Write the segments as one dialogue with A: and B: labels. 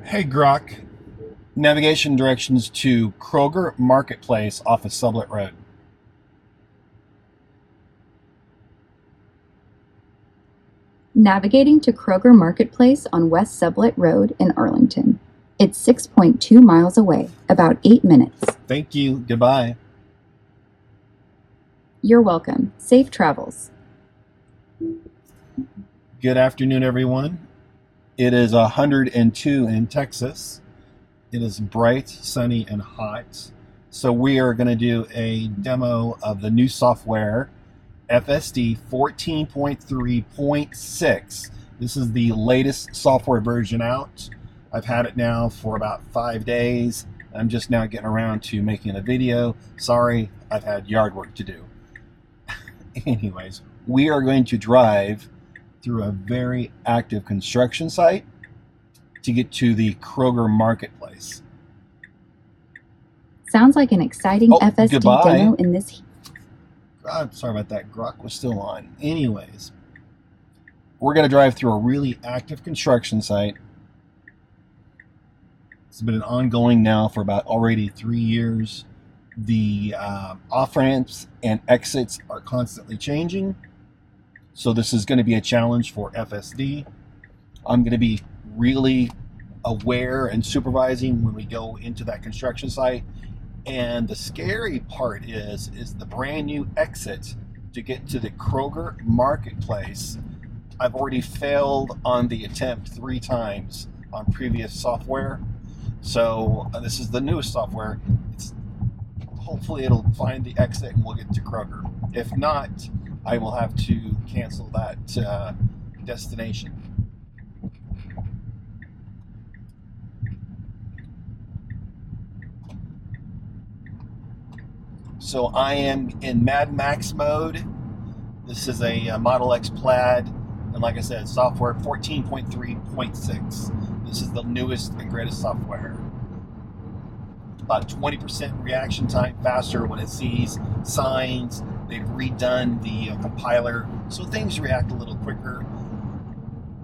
A: Hey Grok, navigation directions to Kroger Marketplace off of Sublet Road.
B: Navigating to Kroger Marketplace on West Sublet Road in Arlington. It's 6.2 miles away, about 8 minutes.
A: Thank you. Goodbye.
B: You're welcome. Safe travels.
A: Good afternoon, everyone. It is 102 in Texas. It is bright, sunny, and hot. So we are going to do a demo of the new software, FSD 14.3.6. This is the latest software version out. I've had it now for about 5 days. I'm just now getting around to making a video. Sorry, I've had yard work to do. Anyways, we are going to drive through a very active construction site to get to the Kroger Marketplace.
B: Sounds like an exciting FSD
A: goodbye.
B: demo in this.
A: God, sorry about that. Grok was still on. Anyways, we're going to drive through a really active construction site. It's been an ongoing now for about already 3 years. The off-ramps and exits are constantly changing. So this is going to be a challenge for FSD. I'm going to be really aware and supervising when we go into that construction site. And the scary part is the brand new exit to get to the Kroger Marketplace. I've already failed on the attempt 3 times on previous software. So this is the newest software. Hopefully it'll find the exit and we'll get to Kroger. If not, I will have to cancel that destination. So I am in Mad Max mode. This is a Model X Plaid, and like I said, software 14.3.6. This is the newest and greatest software. About 20% reaction time faster when it sees signs. They've redone the compiler, so things react a little quicker.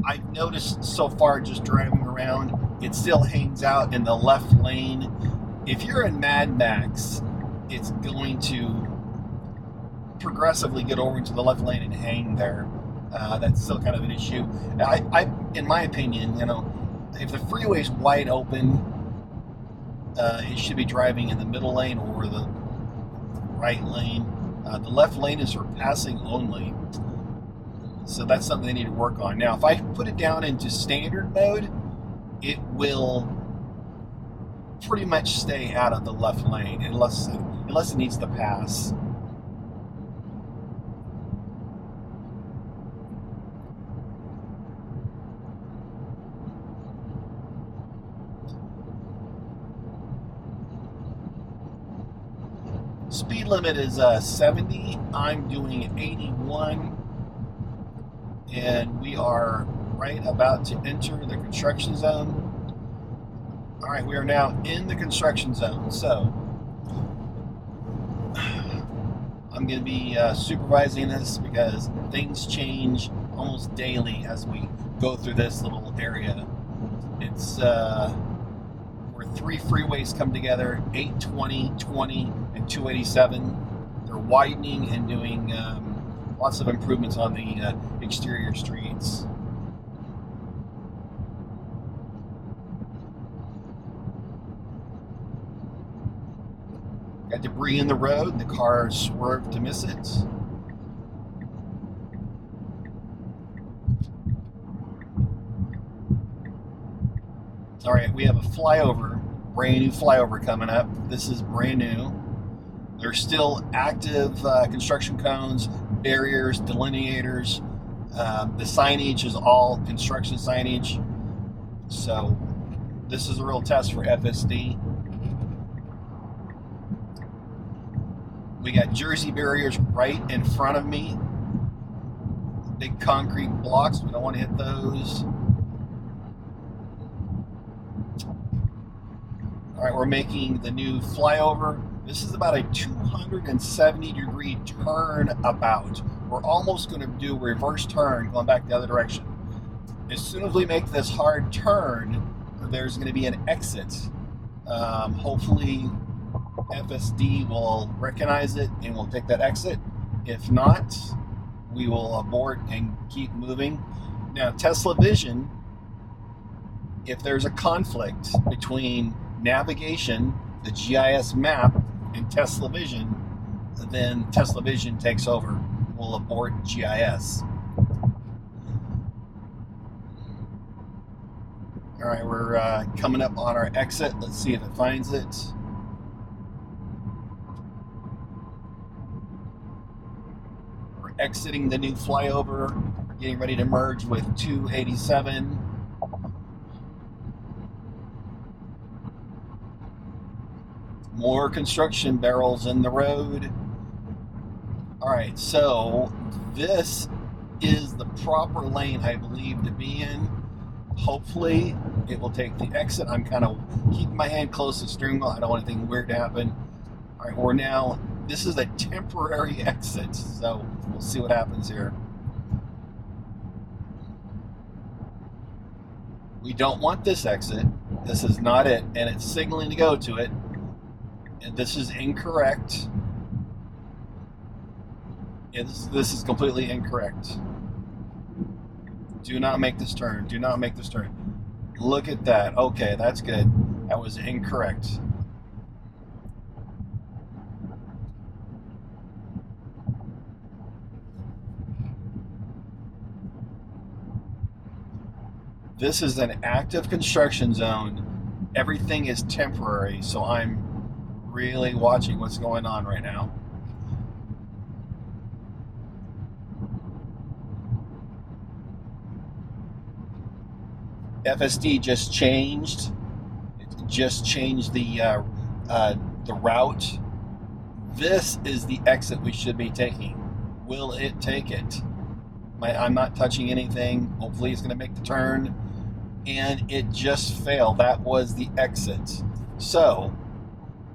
A: I've noticed so far just driving around, it still hangs out in the left lane. If you're in Mad Max, it's going to progressively get over into the left lane and hang there. That's still kind of an issue. In my opinion, if the freeway's wide open, it should be driving in the middle lane or the right lane. The left lane is for passing only. So that's something they need to work on. Now, if I put it down into standard mode, it will pretty much stay out of the left lane unless it needs to pass. Speed limit is 70. I'm doing 81. And we are right about to enter the construction zone. All right, we are now in the construction zone. So I'm going to be supervising this because things change almost daily as we go through this little area. It's where 3 freeways come together, 820, 20, and 287. They're widening and doing lots of improvements on the exterior streets. Got debris in the road. The car swerved to miss it. All right, we have a flyover, brand new flyover coming up. This is brand new. There's still active construction cones, barriers, delineators. The signage is all construction signage. So this is a real test for FSD. We got Jersey barriers right in front of me. Big concrete blocks, we don't want to hit those. All right, we're making the new flyover. This is about a 270-degree turnabout. We're almost going to do a reverse turn going back the other direction. As soon as we make this hard turn, we're there's going to be an exit. Hopefully FSD will recognize it and will take that exit. If not, we will abort and keep moving. Now, Tesla Vision, if there's a conflict between navigation, the GIS map, and Tesla Vision, then Tesla Vision takes over. We'll abort GIS. All right, we're coming up on our exit. Let's see if it finds it. We're exiting the new flyover. We're getting ready to merge with 287. More construction barrels in the road. All right, so this is the proper lane, I believe, to be in. Hopefully it will take the exit. I'm kind of keeping my hand close to the steering wheel. I don't want anything weird to happen. All right, we're now, this is a temporary exit, so we'll see what happens here. We don't want this exit. This is not it, and it's signaling to go to it. And this is incorrect. This is completely incorrect. Do not make this turn. Do not make this turn. Look at that. Okay, that's good. That was incorrect. This is an active construction zone. Everything is temporary, so I'm really watching what's going on right now. FSD just changed. It just changed the route. This is the exit we should be taking. Will it take it? I'm not touching anything. Hopefully it's going to make the turn. And it just failed. That was the exit. So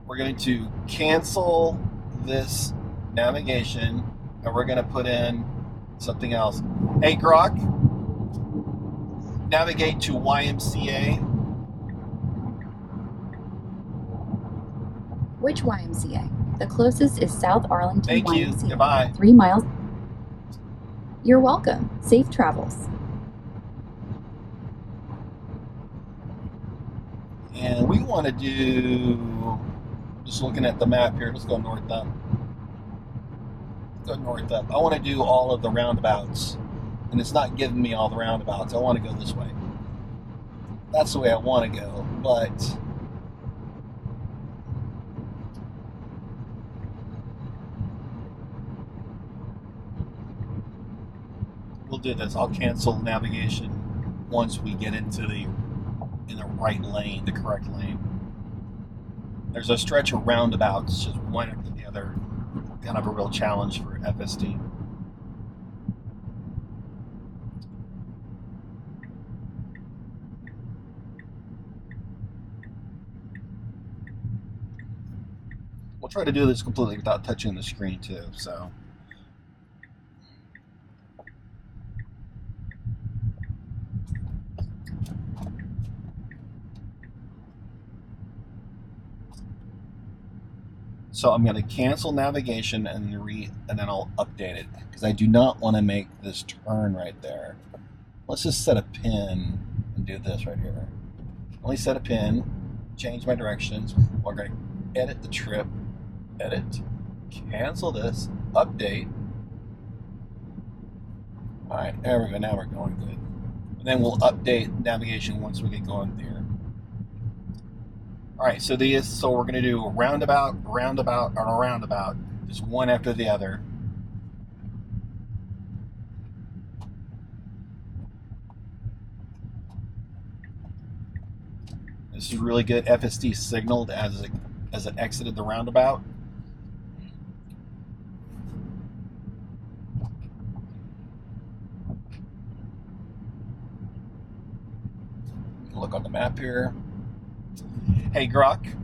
A: we're going to cancel this navigation and we're going to put in something else. Hey, Grok, navigate to YMCA.
B: Which YMCA? The closest is South Arlington
A: Thank you.
B: YMCA.
A: Goodbye.
B: 3 miles. You're welcome. Safe travels.
A: And we want to do, just looking at the map here, let's go north up. Go north up. I want to do all of the roundabouts. And it's not giving me all the roundabouts. I want to go this way. That's the way I want to go, but we'll do this. I'll cancel navigation once we get into the right lane, the correct lane. There's a stretch of roundabouts, just one after the other. Kind of a real challenge for FSD. We'll try to do this completely without touching the screen too, so. So I'm going to cancel navigation and then I'll update it because I do not want to make this turn right there. Let's just set a pin and do this right here. Only set a pin, change my directions. We're going to edit the trip, edit, cancel this, update. All right, there we go. Now we're going good. And then we'll update navigation once we get going there. All right, so we're going to do a roundabout, roundabout, and a roundabout, just one after the other. This is really good. FSD signaled as it exited the roundabout. Look on the map here. Hey, Grok,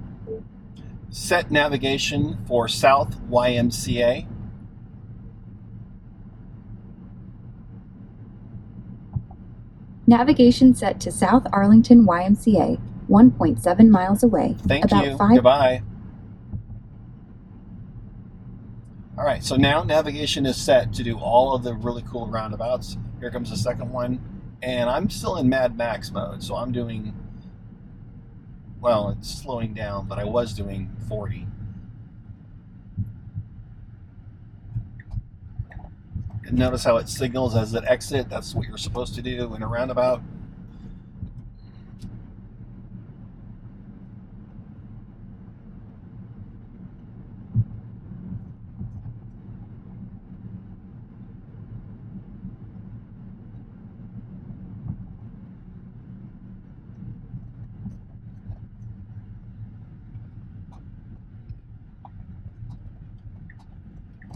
A: set navigation for South YMCA.
B: Navigation set to South Arlington YMCA, 1.7 miles away.
A: Thank
B: about
A: you.
B: 5.
A: Goodbye. All right, so now navigation is set to do all of the really cool roundabouts. Here comes the second one, and I'm still in Mad Max mode, so I'm doing, well, it's slowing down, but I was doing 40. And notice how it signals as it exit. That's what you're supposed to do in a roundabout.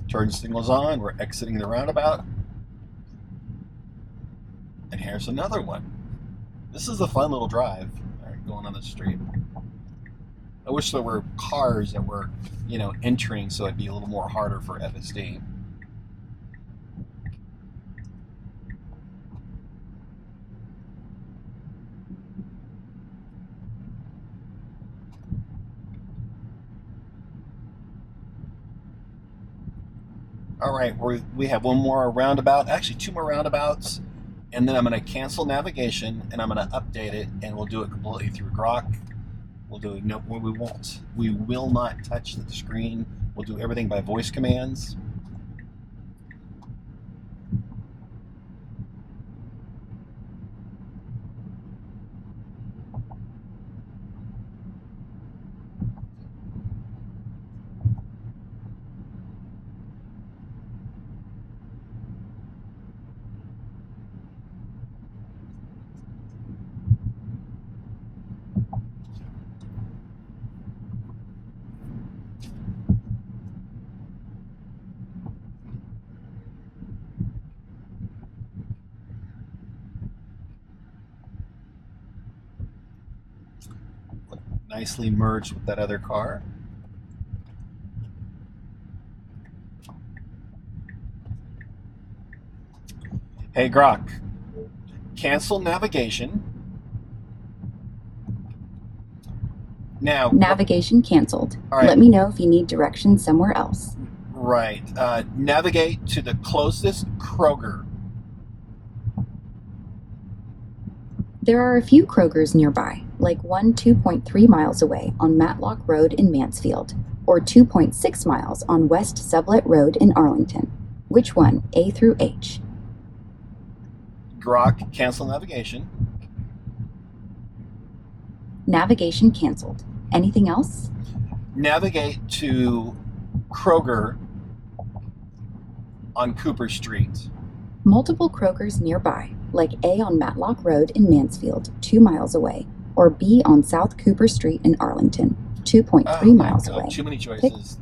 A: Turn signals on. We're exiting the roundabout. And here's another one. This is a fun little drive. All right, going on the street. I wish there were cars that were, entering, so it'd be a little more harder for FSD. All right, we have one more roundabout, actually two more roundabouts, and then I'm going to cancel navigation and I'm going to update it, and we'll do it completely through Grok. We'll do it. No, we won't. We will not touch the screen. We'll do everything by voice commands. Nicely merged with that other car. Hey Grok, cancel navigation. Now,
B: Navigation canceled.
A: All right.
B: Let me know if you need directions somewhere else.
A: Right. Navigate to the closest Kroger.
B: There are a few Krogers nearby, like one 2.3 miles away on Matlock Road in Mansfield, or 2.6 miles on West Sublet Road in Arlington. Which one, A through H?
A: Grok, cancel navigation.
B: Navigation canceled. Anything else?
A: Navigate to Kroger on Cooper Street.
B: Multiple Krogers nearby, like A on Matlock Road in Mansfield, 2 miles away, or B on South Cooper Street in Arlington, 2.3 miles away.
A: Too many choices.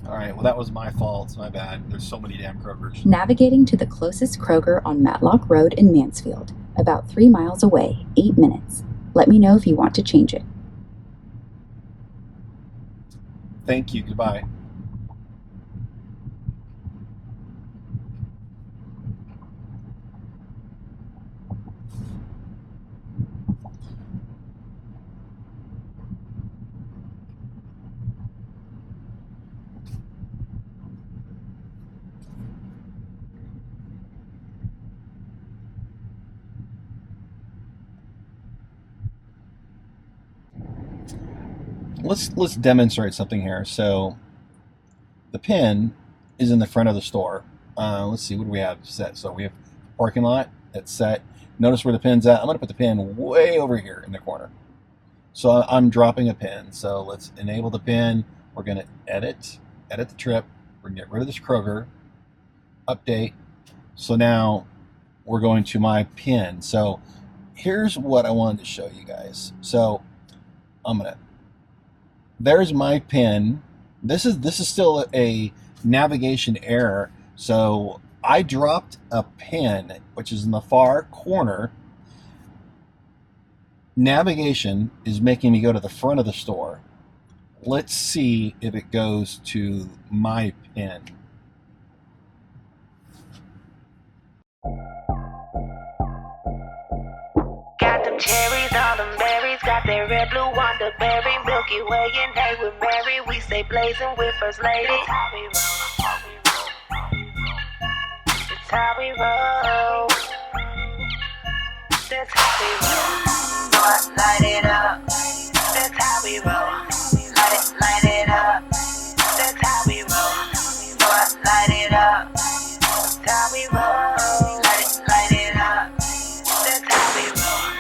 A: All right, well, that was my fault. It's my bad. There's so many damn Krogers.
B: Navigating to the closest Kroger on Matlock Road in Mansfield, about 3 miles away, 8 minutes. Let me know if you want to change it.
A: Thank you. Goodbye. Let's demonstrate something here. So the pin is in the front of the store. Let's see, what do we have set? So we have parking lot that's set. Notice where the pin's at. I'm going to put the pin way over here in the corner. So I'm dropping a pin. So let's enable the pin. We're going to edit the trip. We're going to get rid of this Kroger. Update. So now we're going to my pin. So here's what I wanted to show you guys. So there's my pin. This is still a navigation error. So I dropped a pin, which is in the far corner. Navigation is making me go to the front of the store. Let's see if it goes to my pin.
C: berries, all them berries. Got that red, blue, Wonder berry. Milky Way and they with Mary. We stay blazing with First Lady. That's how we roll. That's how we roll. That's how we roll. Light it up. That's how we roll. Light it up. That's how we roll. Light it up. That's how we roll. Light it up. That's how we roll.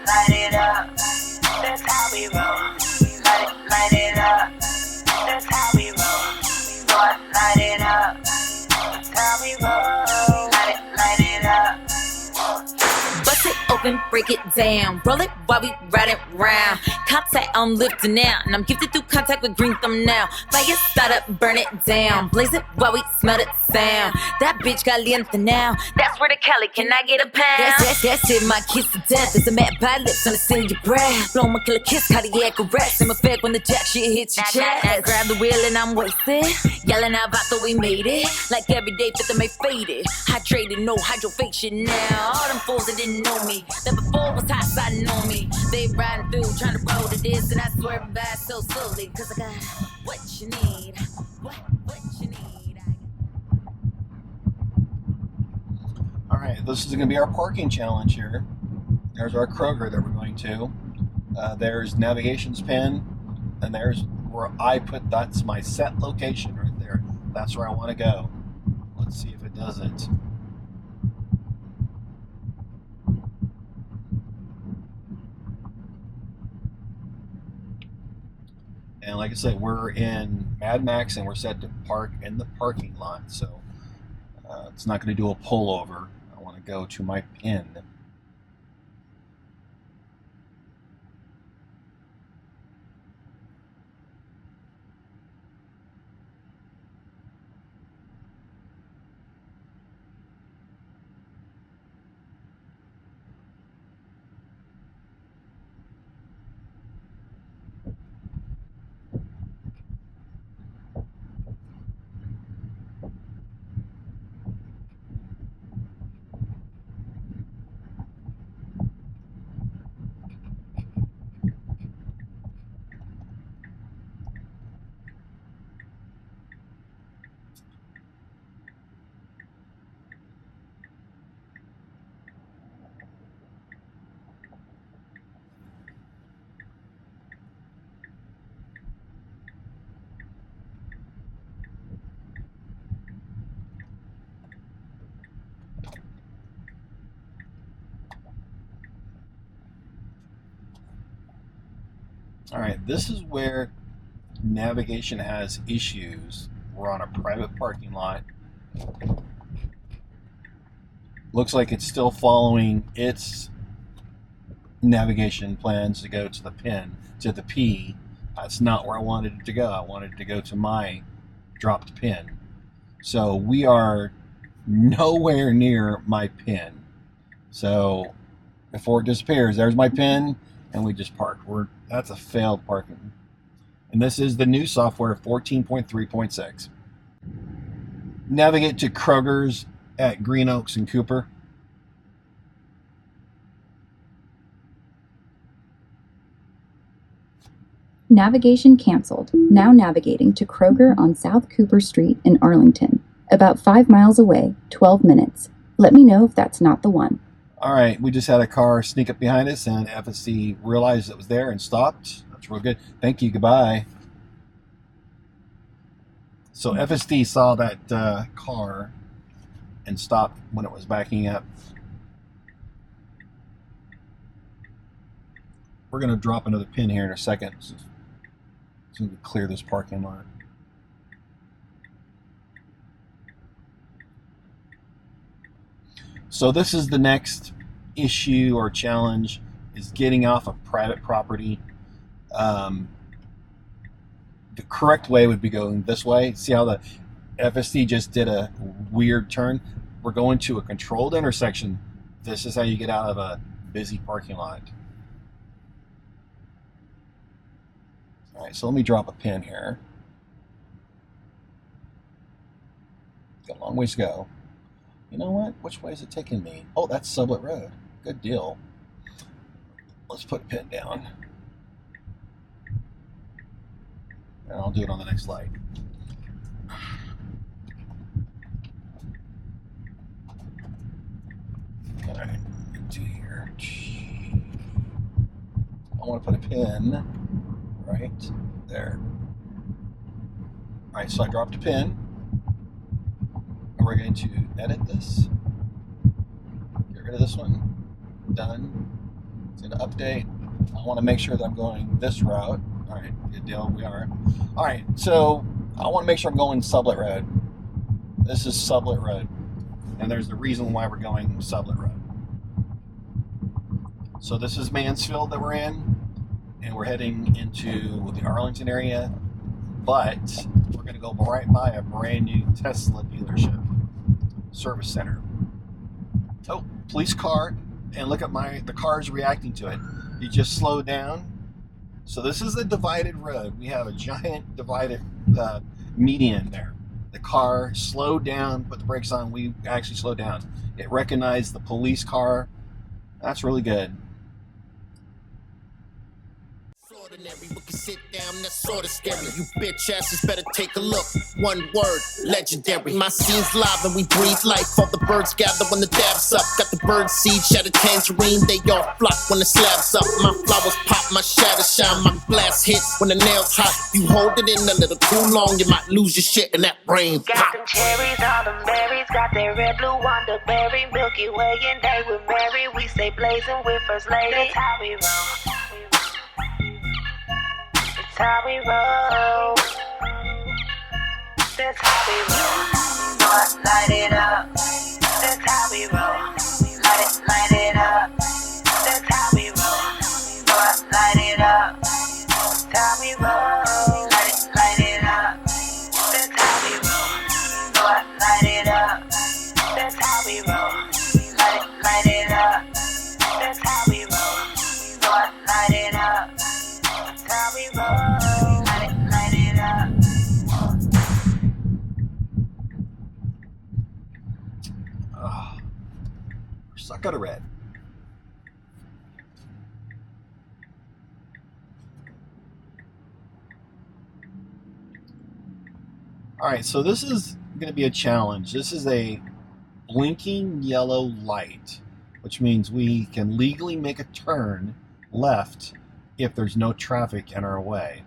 C: Light it up. That's how we roll. Light it up. That's how we roll. Light it up. That's how we roll. Light it up.
D: Bust it open, break it down. Roll it while we ride it round. Contact, I'm lifting out. And I'm gifted through contact with green thumb now. Fire start up, burn it down. Blaze it while we smell it sound. That bitch caliente now. That's where the Cali, can I get a pound? That's it, my kiss to death. It's a mad by lips, understand your breath. Blow my killer kiss, cardiac arrest. I'm a fake when the jack shit hits your chest. Grab the wheel and I'm wasted. Yelling out about that we made it. Like every day, fifth of May faded. Hydrated, no hydrofacial now. All them fools that didn't know me. That before was hot, so I know me. They riding through, trying to roll to this. And I swear by so slowly. Cause I got what you need. What you need.
A: Alright, this is going to be our parking challenge here. There's our Kroger that we're going to. There's navigation's pin. And there's where I put, that's my set location right there. That's where I want to go. Let's see if it does it. And like I said, we're in Mad Max and we're set to park in the parking lot. So it's not going to do a pullover. I want to go to my pin. All right, this is where navigation has issues. We're on a private parking lot. Looks like it's still following its navigation plans to go to the pin, to the P. That's not where I wanted it to go. I wanted it to go to my dropped pin. So we are nowhere near my pin. So before it disappears, there's my pin, and we just parked. That's a failed parking. And this is the new software 14.3.6. Navigate to Kroger's at Green Oaks and Cooper.
B: Navigation canceled. Now navigating to Kroger on South Cooper Street in Arlington. About 5 miles away, 12 minutes. Let me know if that's not the one.
A: All right, we just had a car sneak up behind us, and FSD realized it was there and stopped. That's real good. Thank you. Goodbye. So FSD saw that car and stopped when it was backing up. We're going to drop another pin here in a second. So we can clear this parking lot. So this is the next issue or challenge, is getting off of private property. The correct way would be going this way. See how the FSD just did a weird turn? We're going to a controlled intersection. This is how you get out of a busy parking lot. All right, so let me drop a pin here. Got a long ways to go. You know what? Which way is it taking me? Oh, that's Sublet Road. Good deal. let's put a pin down. And I'll do it on the next light. Alright, do here. I want to put a pin right there. Alright, so I dropped a pin. And we're going to edit this. Get rid of this one. Done. It's going to update. I want to make sure that I'm going this route. Alright, good deal, we are. Alright, so I want to make sure I'm going Sublet Road. This is Sublet Road. And there's the reason why we're going Sublet Road. So this is Mansfield that we're in, and we're heading into the Arlington area, but we're going to go right by a brand new Tesla dealership, service center. Oh, police car, and look at the cars reacting to it. You just slow down. So this is a divided road. We have a giant divided median there. The car slowed down, put the brakes on. We actually slowed down. It recognized the police car. That's really good.
E: Ordinary, we can sit down, that's sorta scary. You bitch asses better take a look. One word, legendary. My scene's live and we breathe life. All the birds gather when the dab's up. Got the bird seed, shatter tangerine. They all flock when the slab's up. My flowers pop, my shadow shine. My glass hit when the nails hot. You hold it in a little too long, you might lose your shit in that brain
C: Got
E: pop.
C: them cherries on them berries, got that red, blue, wonder berry, Milky Way, and they with Mary. We stay blazing with First Lady. That's how we roll. That's how we roll. That's how we roll. Boy, light it up. That's how we roll. Light it up. That's how we roll. Boy, light it up. That's how we roll. Light it up. That's how we roll. Boy, light it up. That's how we roll. Light it up. That's how we roll. Boy, light it up. That's how we roll. Light it up.
A: We're stuck out of red. All right, so this is going to be a challenge. This is a blinking yellow light, which means we can legally make a turn left if there's no traffic in our way.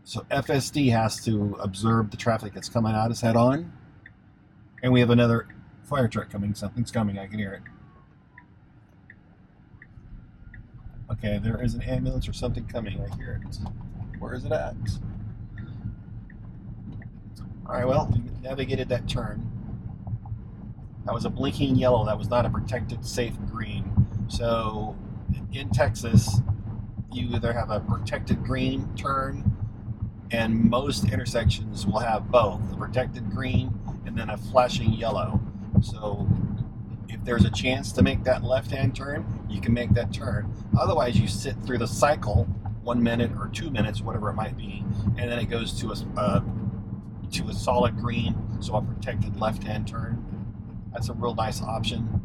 A: So FSD has to observe the traffic that's coming at us head on. And we have another fire truck coming. Something's coming. I can hear it. Okay, there is an ambulance or something coming. I hear it. Where is it at? Alright, well, we navigated that turn. That was a blinking yellow. That was not a protected, safe green. So, in Texas, you either have a protected green turn, and most intersections will have both, the protected green and then a flashing yellow. So if there's a chance to make that left-hand turn, you can make that turn. Otherwise, you sit through the cycle 1 minute or 2 minutes, whatever it might be, and then it goes to a solid green, so a protected left-hand turn. That's a real nice option.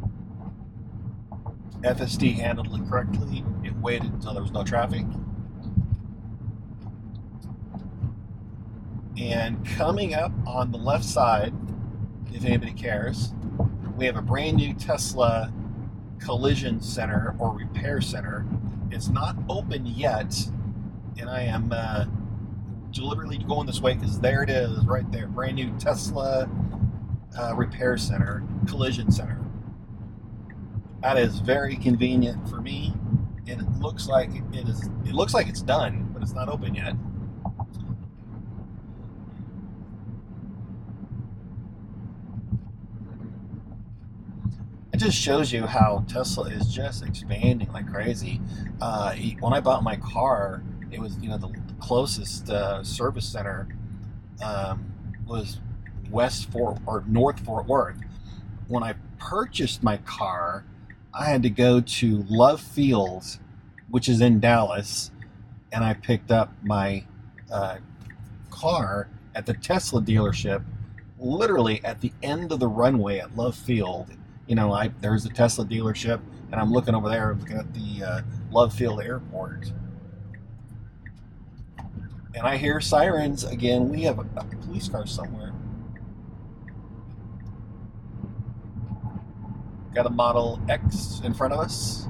A: FSD handled it correctly. It waited until there was no traffic. And coming up on the left side, if anybody cares, we have a brand new Tesla collision center or repair center. It's not open yet, and I am deliberately going this way because there it is right there. Brand new Tesla repair center, collision center. That is very convenient for me, and it looks like it looks like it's done, but it's not open yet. It just shows you how Tesla is just expanding like crazy. When I bought my car, it was the closest service center was North Fort Worth. When I purchased my car, I had to go to Love Field, which is in Dallas, and I picked up my car at the Tesla dealership, literally at the end of the runway at Love Field you know, there's a Tesla dealership, and I'm looking over there, looking at the Love Field Airport, and I hear sirens again. We have a police car somewhere. Got a Model X in front of us.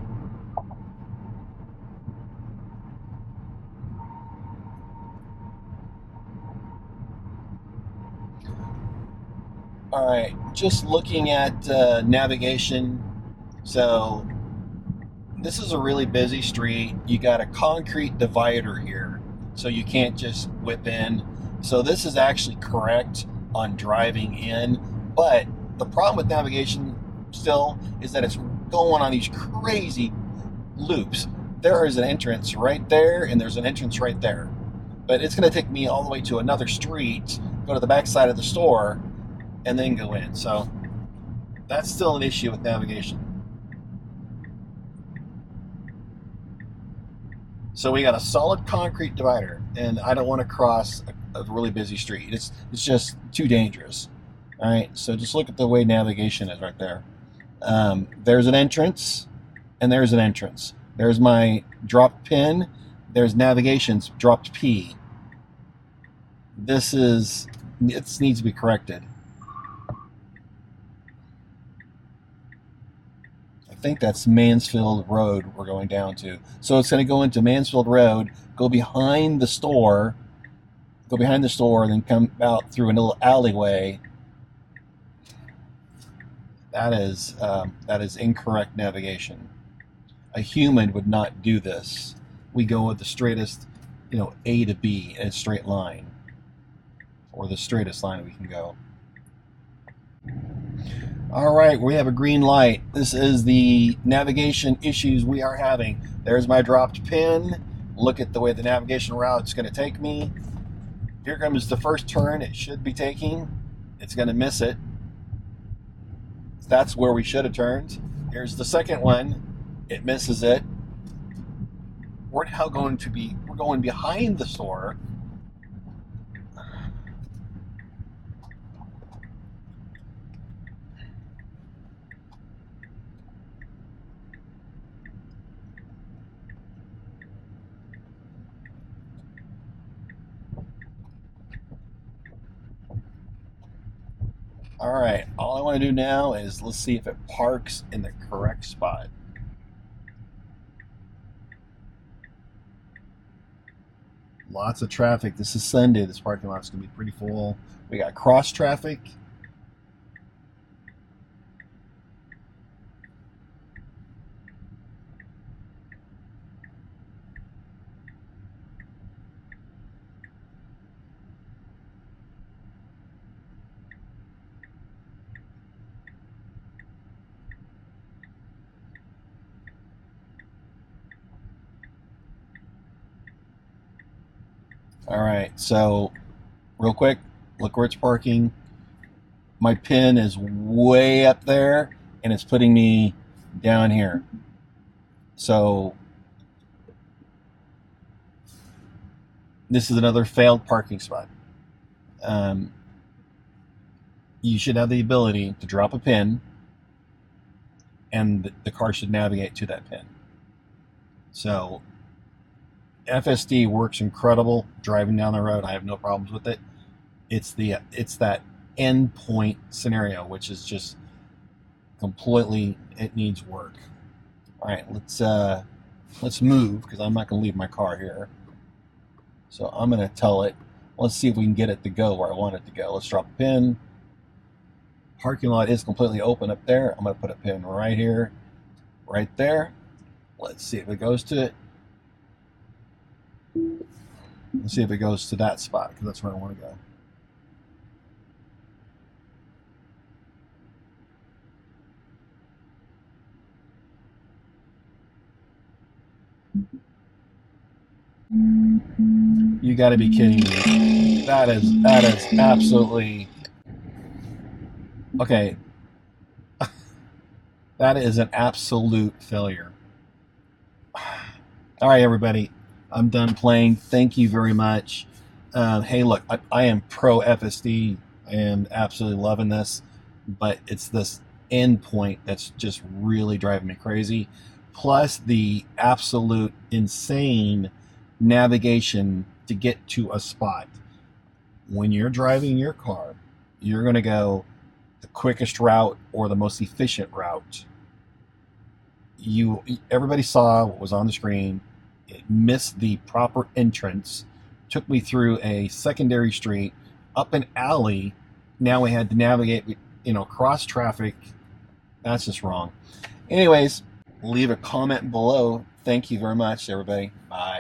A: All right, just looking at navigation. So this is a really busy street. You got a concrete divider here, so you can't just whip in. So this is actually correct on driving in, but the problem with navigation still is that it's going on these crazy loops. There is an entrance right there, and there's an entrance right there, but it's going to take me all the way to another street, go to the back side of the store, and then go in. So that's still an issue with navigation. So we got a solid concrete divider, and I don't want to cross a really busy street. It's just too dangerous. All right, so just look at the way navigation is right there. There's an entrance, and there's an entrance. There's my dropped pin. There's navigation's dropped P. It needs to be corrected. I think that's Mansfield Road we're going down to. So it's going to go into Mansfield Road, go behind the store, then come out through a little alleyway. That is incorrect navigation. A human would not do this. We go with the straightest, A to B in a straight line, or the straightest line we can go. All right, we have a green light. This is the navigation issues we are having. There's my dropped pin. Look at the way the navigation route's going to take me. Here comes the first turn it should be taking. It's going to miss it. That's where we should have turned. Here's the second one. It misses it. We're going behind the store. All right, all I want to do now is let's see if it parks in the correct spot. Lots of traffic. This is Sunday. This parking lot's going to be pretty full. We got cross traffic. All right, so real quick, look where it's parking. My pin is way up there, and it's putting me down here. So this is another failed parking spot. You should have the ability to drop a pin, and the car should navigate to that pin. So FSD works incredible driving down the road. I have no problems with it. It's that endpoint scenario, which is just completely, it needs work. All right, let's move, because I'm not going to leave my car here. So I'm going to tell it. Let's see if we can get it to go where I want it to go. Let's drop a pin. Parking lot is completely open up there. I'm going to put a pin right here, right there. Let's see if it goes to it. Let's see if it goes to that spot, because that's where I want to go. You got to be kidding me. That is absolutely okay. That is an absolute failure. All right, everybody. I'm done playing. Thank you very much. Hey, look, I am pro FSD. I am absolutely loving this, but it's this endpoint that's just really driving me crazy. Plus the absolute insane navigation to get to a spot. When you're driving your car, you're going to go the quickest route or the most efficient route. Everybody saw what was on the screen. It missed the proper entrance, took me through a secondary street, up an alley. Now we had to navigate, cross traffic. That's just wrong. Anyways, leave a comment below. Thank you very much, everybody. Bye.